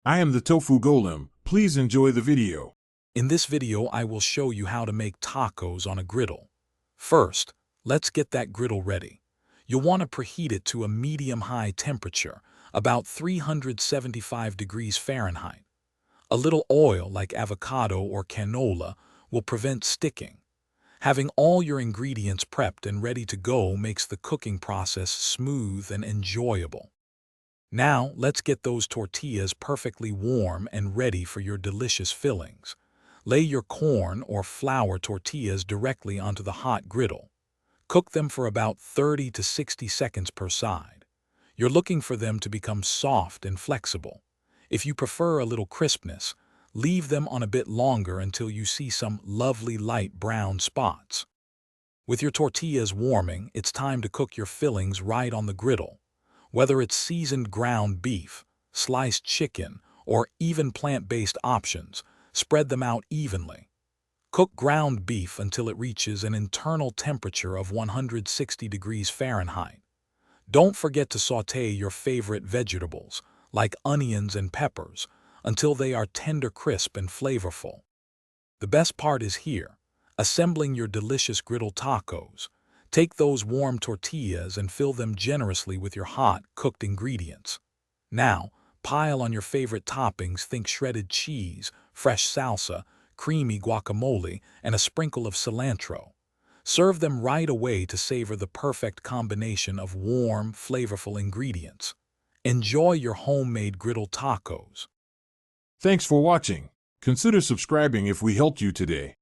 I am the Tofu Golem. Please enjoy the video. In this video, I will show you how to make tacos on a griddle. First, let's get that griddle ready. You'll want to preheat it to a medium-high temperature, about 375 degrees Fahrenheit. A little oil, like avocado or canola, will prevent sticking. Having all your ingredients prepped and ready to go makes the cooking process smooth and enjoyable. Now, let's get those tortillas perfectly warm and ready for your delicious fillings. Lay your corn or flour tortillas directly onto the hot griddle. Cook them for about 30 to 60 seconds per side. You're looking for them to become soft and flexible. If you prefer a little crispness, leave them on a bit longer until you see some lovely light brown spots. With your tortillas warming, it's time to cook your fillings right on the griddle. Whether it's seasoned ground beef, sliced chicken, or even plant-based options, spread them out evenly. Cook ground beef until it reaches an internal temperature of 160 degrees Fahrenheit. Don't forget to sauté your favorite vegetables, like onions and peppers, until they are tender, crisp, and flavorful. The best part is here, assembling your delicious griddle tacos. Take those warm tortillas and fill them generously with your hot, cooked ingredients. Now, pile on your favorite toppings. Think shredded cheese, fresh salsa, creamy guacamole, and a sprinkle of cilantro. Serve them right away to savor the perfect combination of warm, flavorful ingredients. Enjoy your homemade griddle tacos. Thanks for watching. Consider subscribing if we helped you today.